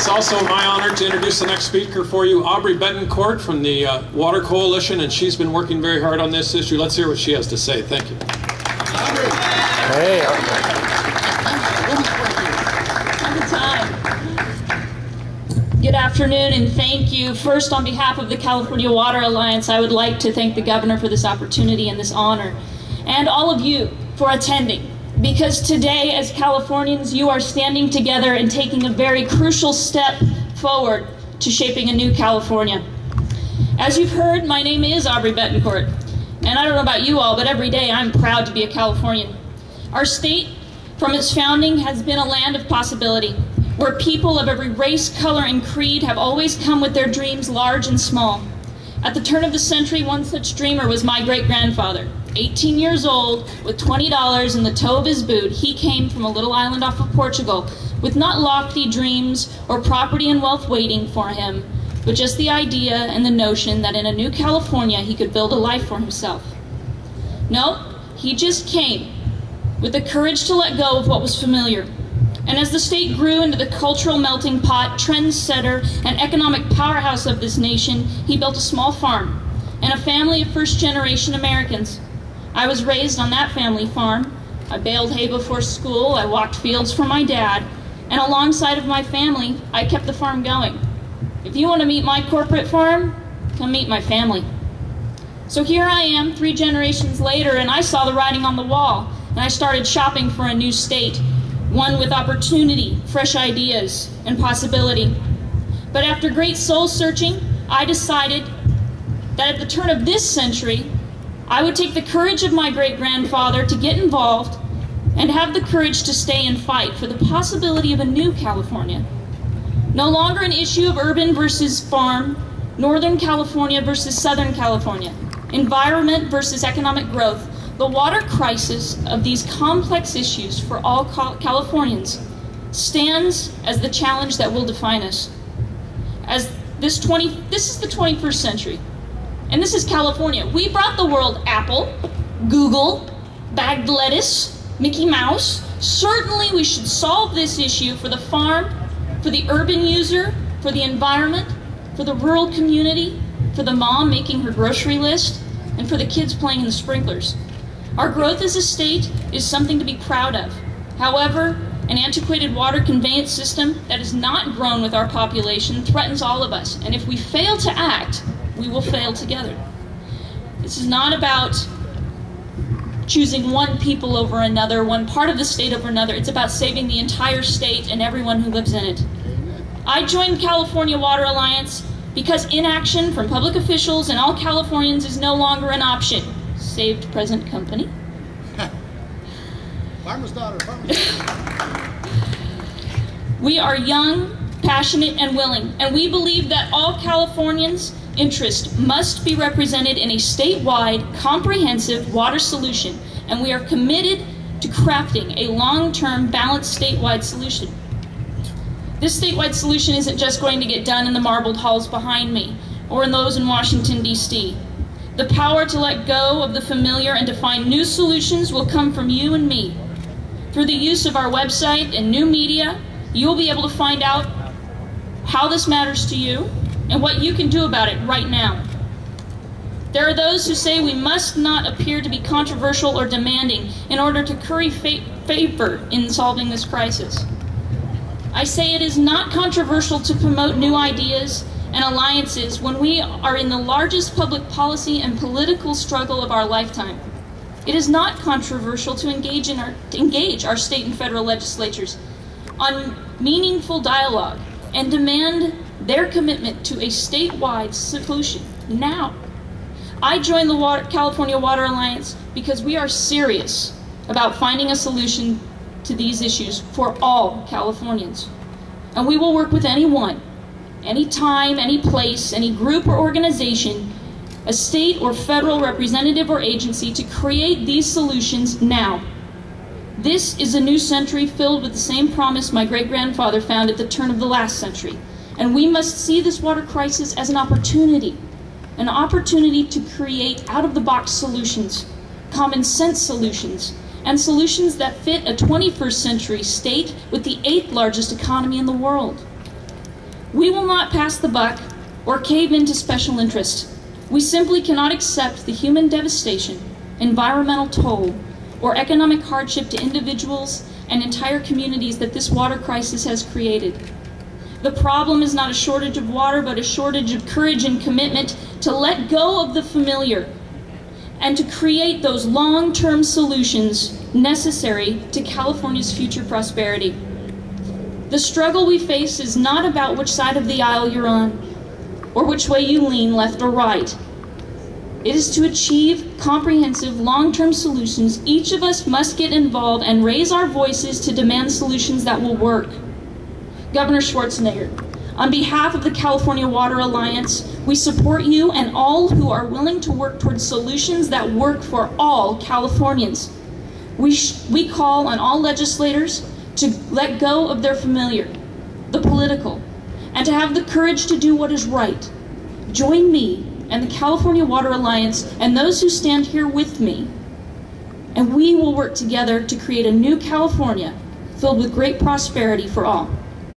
It's also my honor to introduce the next speaker for you, Aubrey Bettencourt from the Water Coalition, and she's been working very hard on this issue. Let's hear what she has to say. Thank you. Hey, good afternoon, and thank you. First, on behalf of the California Water Alliance, I would like to thank the governor for this opportunity and this honor, and all of you for attending. Because today, as Californians, you are standing together and taking a very crucial step forward to shaping a new California. As you've heard, my name is Aubrey Bettencourt, and I don't know about you all, but every day I'm proud to be a Californian. Our state, from its founding, has been a land of possibility, where people of every race, color, and creed have always come with their dreams, large and small. At the turn of the century, one such dreamer was my great-grandfather. 18 years old, with $20 in the toe of his boot, he came from a little island off of Portugal with not lofty dreams or property and wealth waiting for him, but just the idea and the notion that in a new California he could build a life for himself. No, he just came with the courage to let go of what was familiar. And as the state grew into the cultural melting pot, trendsetter, and economic powerhouse of this nation, he built a small farm and a family of first-generation Americans. I was raised on that family farm. I baled hay before school, I walked fields for my dad, and alongside of my family, I kept the farm going. If you want to meet my corporate farm, come meet my family. So here I am, 3 generations later, and I saw the writing on the wall, and I started shopping for a new state, one with opportunity, fresh ideas, and possibility. But after great soul searching, I decided that at the turn of this century, I would take the courage of my great-grandfather to get involved and have the courage to stay and fight for the possibility of a new California. No longer an issue of urban versus farm, Northern California versus Southern California, environment versus economic growth. The water crisis of these complex issues for all Californians stands as the challenge that will define us. As this is the 21st century. And this is California. We brought the world Apple, Google, bagged lettuce, Mickey Mouse. Certainly we should solve this issue for the farm, for the urban user, for the environment, for the rural community, for the mom making her grocery list, and for the kids playing in the sprinklers. Our growth as a state is something to be proud of. However, an antiquated water conveyance system that is not grown with our population threatens all of us. And if we fail to act, we will fail together. This is not about choosing one people over another, one part of the state over another. It's about saving the entire state and everyone who lives in it. I joined California Water Alliance because inaction from public officials and all Californians is no longer an option. Saved present company. Farmer's daughter, farmer's daughter. We are young, passionate, and willing, and we believe that all Californians' interest must be represented in a statewide, comprehensive water solution, and we are committed to crafting a long-term, balanced statewide solution. This statewide solution isn't just going to get done in the marbled halls behind me, or in those in Washington, D.C. The power to let go of the familiar and to find new solutions will come from you and me. Through the use of our website and new media, you will be able to find out how this matters to you and what you can do about it right now. There are those who say we must not appear to be controversial or demanding in order to curry favor in solving this crisis. I say it is not controversial to promote new ideas and alliances when we are in the largest public policy and political struggle of our lifetime. It is not controversial to engage our state and federal legislatures on meaningful dialogue and demand their commitment to a statewide solution now. I joined the California Water Alliance because we are serious about finding a solution to these issues for all Californians. And we will work with anyone, any time, any place, any group or organization, a state or federal representative or agency to create these solutions now. This is a new century filled with the same promise my great-grandfather found at the turn of the last century. And we must see this water crisis as an opportunity to create out-of-the-box solutions, common sense solutions, and solutions that fit a 21st century state with the 8th largest economy in the world. We will not pass the buck or cave into special interest. We simply cannot accept the human devastation, environmental toll, or economic hardship to individuals and entire communities that this water crisis has created. The problem is not a shortage of water, but a shortage of courage and commitment to let go of the familiar and to create those long-term solutions necessary to California's future prosperity. The struggle we face is not about which side of the aisle you're on or which way you lean, left or right. It is to achieve comprehensive long-term solutions. Each of us must get involved and raise our voices to demand solutions that will work. Governor Schwarzenegger, on behalf of the California Water Alliance, we support you and all who are willing to work towards solutions that work for all Californians. We call on all legislators to let go of their familiar, the political, and to have the courage to do what is right. Join me and the California Water Alliance and those who stand here with me, and we will work together to create a new California filled with great prosperity for all.